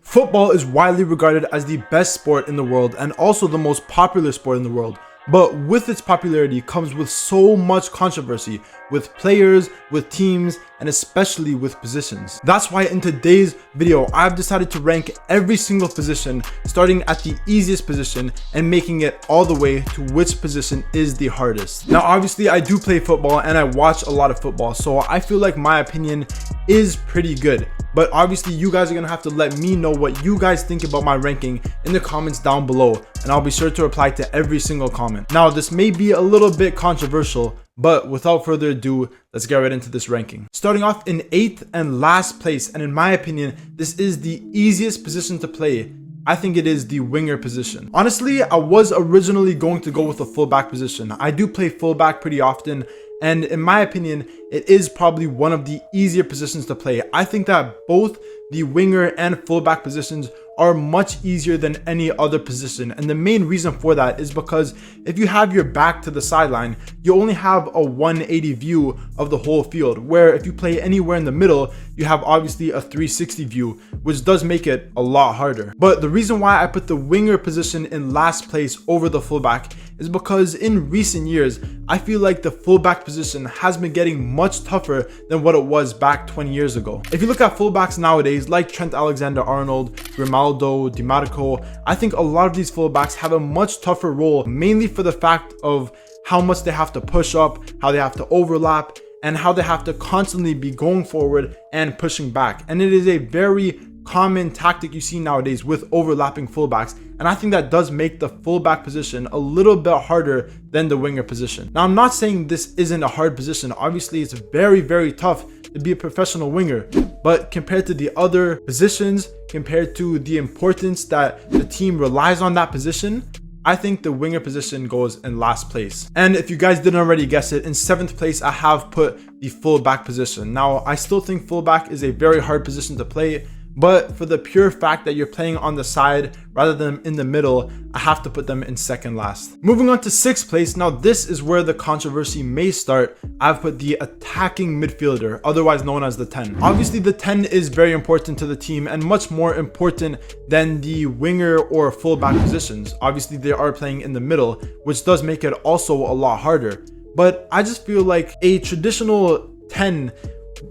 Football is widely regarded as the best sport in the world and also the most popular sport in the world. But with its popularity comes with so much controversy with players, with teams, and especially with positions. That's why in today's video, I've decided to rank every single position, starting at the easiest position and making it all the way to which position is the hardest. Now, obviously I do play football and I watch a lot of football, so I feel like my opinion is pretty good. But obviously you guys are gonna have to let me know what you guys think about my ranking in the comments down below, and I'll be sure to reply to every single comment. Now, this may be a little bit controversial, but without further ado, let's get right into this ranking. Starting off in 8th and last place, and in my opinion, this is the easiest position to play. I think it is the winger position. Honestly, I was originally going to go with a fullback position. I do play fullback pretty often, and in my opinion, it is probably one of the easier positions to play. I think that both the winger and fullback positions are much easier than any other position, and the main reason for that is because if you have your back to the sideline, you only have a 180 view of the whole field, where if you play anywhere in the middle, you have obviously a 360 view, which does make it a lot harder. But the reason why I put the winger position in last place over the fullback is because in recent years, I feel like the fullback position has been getting much tougher than what it was back 20 years ago. If you look at fullbacks nowadays, like Trent Alexander-Arnold, Grimaldo, Di Marco, I think a lot of these fullbacks have a much tougher role, mainly for the fact of how much they have to push up, how they have to overlap, and how they have to constantly be going forward and pushing back. And it is a very common tactic you see nowadays with overlapping fullbacks, and I think that does make the fullback position a little bit harder than the winger position. Now, I'm not saying this isn't a hard position. Obviously, it's very, very tough to be a professional winger, but compared to the other positions, compared to the importance that the team relies on that position, I think the winger position goes in last place. And if you guys didn't already guess it, in 7th place, I have put the fullback position. Now, I still think fullback is a very hard position to play, but for the pure fact that you're playing on the side rather than in the middle, I have to put them in second last. Moving on to 6th place. Now, this is where the controversy may start. I've put the attacking midfielder, otherwise known as the 10. Obviously, the 10 is very important to the team and much more important than the winger or fullback positions. Obviously, they are playing in the middle, which does make it also a lot harder. But I just feel like a traditional 10,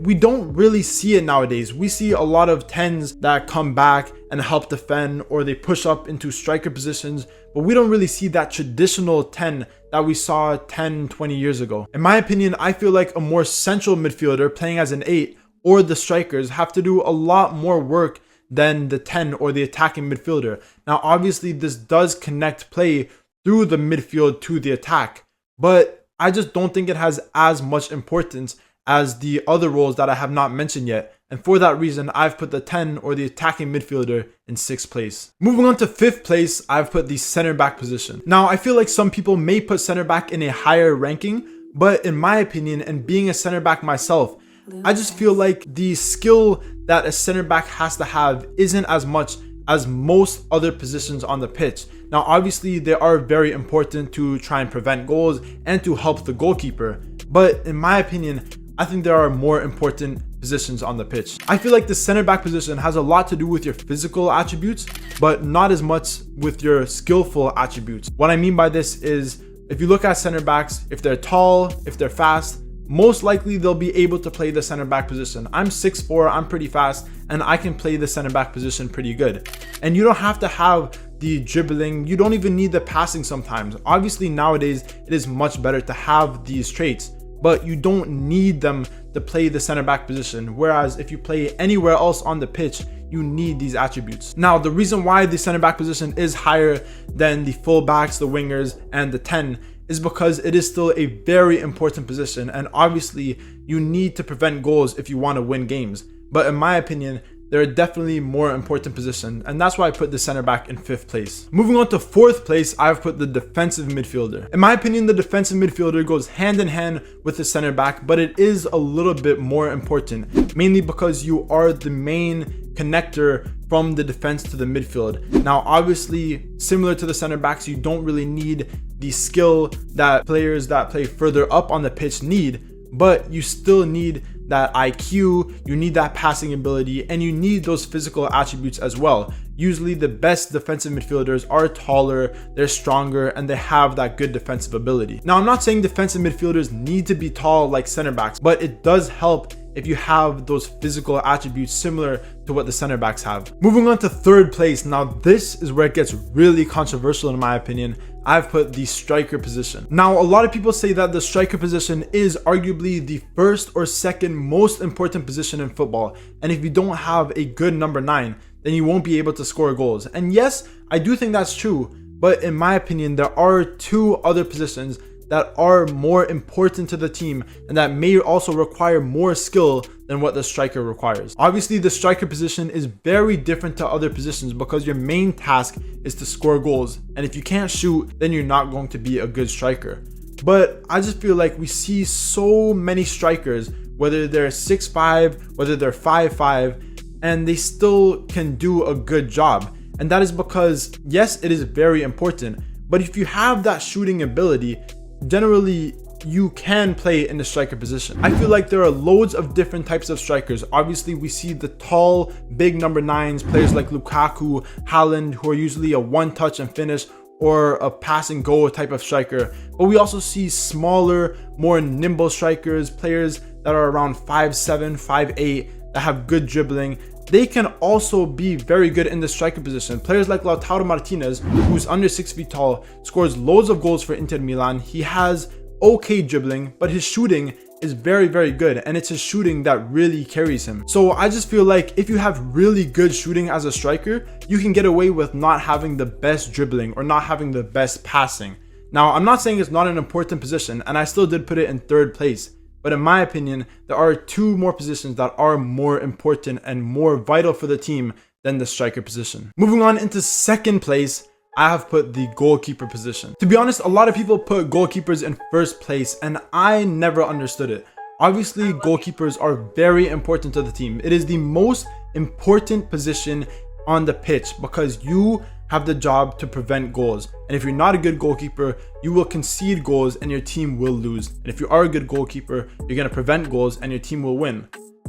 we don't really see it nowadays. We see a lot of 10s that come back and help defend, or they push up into striker positions, but we don't really see that traditional 10 that we saw 10, 20 years ago. In my opinion, I feel like a more central midfielder playing as an 8 or the strikers have to do a lot more work than the 10 or the attacking midfielder. Now, obviously, this does connect play through the midfield to the attack, but I just don't think it has as much importance as the other roles that I have not mentioned yet. And for that reason, I've put the 10 or the attacking midfielder in 6th place. Moving on to 5th place, I've put the center back position. Now, I feel like some people may put center back in a higher ranking, but in my opinion, and being a center back myself, I just feel like the skill that a center back has to have isn't as much as most other positions on the pitch. Now, obviously, they are very important to try and prevent goals and to help the goalkeeper, but in my opinion, I think there are more important positions on the pitch. I feel like the center back position has a lot to do with your physical attributes, but not as much with your skillful attributes. What I mean by this is, if you look at center backs, if they're tall, if they're fast, most likely they'll be able to play the center back position. I'm 6'4", I'm pretty fast, and I can play the center back position pretty good. And you don't have to have the dribbling, you don't even need the passing sometimes. Obviously, nowadays, it is much better to have these traits, but you don't need them to play the center back position. Whereas if you play anywhere else on the pitch, you need these attributes. Now, the reason why the center back position is higher than the fullbacks, the wingers, and the 10 is because it is still a very important position. And obviously, you need to prevent goals if you want to win games. But in my opinion, they're definitely more important position, and that's why I put the center back in 5th place. Moving on to 4th place, I've put the defensive midfielder. In my opinion, the defensive midfielder goes hand in hand with the center back, but it is a little bit more important, mainly because you are the main connector from the defense to the midfield. Now, obviously, similar to the center backs, you don't really need the skill that players that play further up on the pitch need, but you still need that IQ, you need that passing ability, and you need those physical attributes as well. Usually the best defensive midfielders are taller, they're stronger, and they have that good defensive ability. Now, I'm not saying defensive midfielders need to be tall like center backs, but it does help if you have those physical attributes similar to what the center backs have. Moving on to third place. Now, this is where it gets really controversial in my opinion. I've put the striker position. Now, a lot of people say that the striker position is arguably the first or second most important position in football. And if you don't have a good number 9, then you won't be able to score goals. And yes, I do think that's true. But in my opinion, there are 2 other positions that are more important to the team and that may also require more skill than what the striker requires. Obviously, the striker position is very different to other positions because your main task is to score goals. And if you can't shoot, then you're not going to be a good striker. But I just feel like we see so many strikers, whether they're 6'5", whether they're 5'5", and they still can do a good job. And that is because, yes, it is very important, but if you have that shooting ability, generally you can play in the striker position. I feel like there are loads of different types of strikers. Obviously, we see the tall, big number 9s, players like Lukaku, Haaland, who are usually a one-touch and finish or a pass and go type of striker. But we also see smaller, more nimble strikers, players that are around 5'7", 5'8", that have good dribbling. They can also be very good in the striker position. Players like Lautaro Martinez, who's under 6 feet tall, scores loads of goals for Inter Milan. He has okay dribbling, but his shooting is very, very good, and it's his shooting that really carries him. So I just feel like if you have really good shooting as a striker, you can get away with not having the best dribbling or not having the best passing. Now, I'm not saying it's not an important position, and I still did put it in third place. But in my opinion, there are 2 more positions that are more important and more vital for the team than the striker position. Moving on into second place, I have put the goalkeeper position. To be honest, a lot of people put goalkeepers in first place, and I never understood it. Obviously, goalkeepers are very important to the team. It is the most important position on the pitch because you have the job to prevent goals. And if you're not a good goalkeeper, you will concede goals and your team will lose. And if you are a good goalkeeper, you're going to prevent goals and your team will win.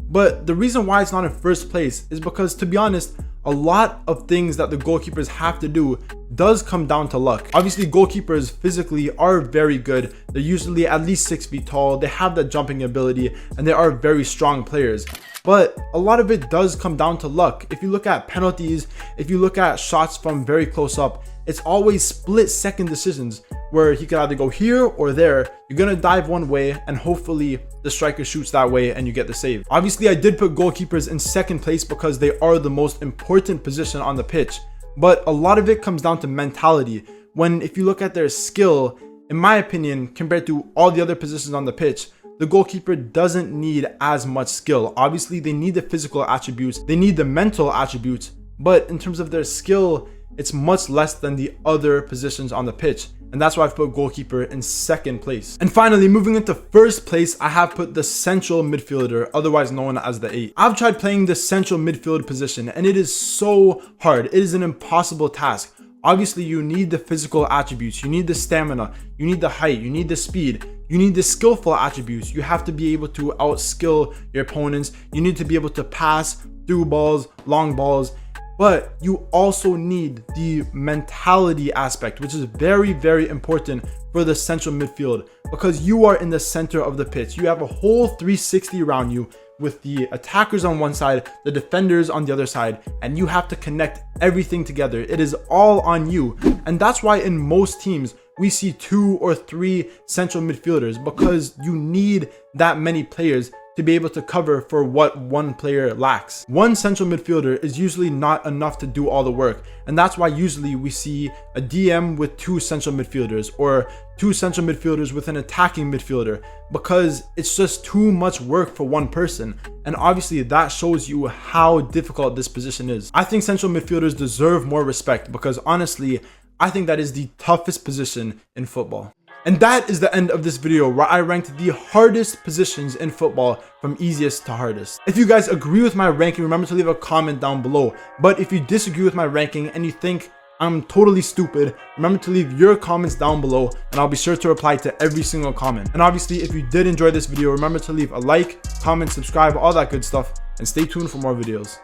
But the reason why it's not in first place is because, to be honest, a lot of things that the goalkeepers have to do does come down to luck. Obviously, goalkeepers physically are very good. They're usually at least 6 feet tall. They have that jumping ability and they are very strong players. But a lot of it does come down to luck. If you look at penalties, if you look at shots from very close up, it's always split-second decisions where he could either go here or there. You're going to dive one way and hopefully the striker shoots that way and you get the save. Obviously, I did put goalkeepers in second place because they are the most important position on the pitch. But a lot of it comes down to mentality. When if you look at their skill, in my opinion, compared to all the other positions on the pitch, the goalkeeper doesn't need as much skill. Obviously, they need the physical attributes, they need the mental attributes, but in terms of their skill, it's much less than the other positions on the pitch. And that's why I've put goalkeeper in second place. And finally, moving into first place, I have put the central midfielder, otherwise known as the 8. I've tried playing the central midfield position and it is so hard. It is an impossible task. Obviously, you need the physical attributes, you need the stamina, you need the height, you need the speed, you need the skillful attributes. You have to be able to outskill your opponents. You need to be able to pass through balls, long balls. But you also need the mentality aspect, which is very, very important for the central midfield because you are in the center of the pitch. You have a whole 360 around you with the attackers on one side, the defenders on the other side, and you have to connect everything together. It is all on you. And that's why in most teams, we see 2 or 3 central midfielders because you need that many players to be able to cover for what one player lacks. One central midfielder is usually not enough to do all the work, and that's why usually we see a DM with 2 central midfielders or 2 central midfielders with an attacking midfielder because it's just too much work for one person. And obviously that shows you how difficult this position is. I think central midfielders deserve more respect because honestly, I think that is the toughest position in football. And that is the end of this video where I ranked the hardest positions in football from easiest to hardest. If you guys agree with my ranking, remember to leave a comment down below. But if you disagree with my ranking and you think I'm totally stupid. Remember to leave your comments down below and I'll be sure to reply to every single comment. And obviously, if you did enjoy this video, remember to leave a like, comment, subscribe, all that good stuff, and stay tuned for more videos.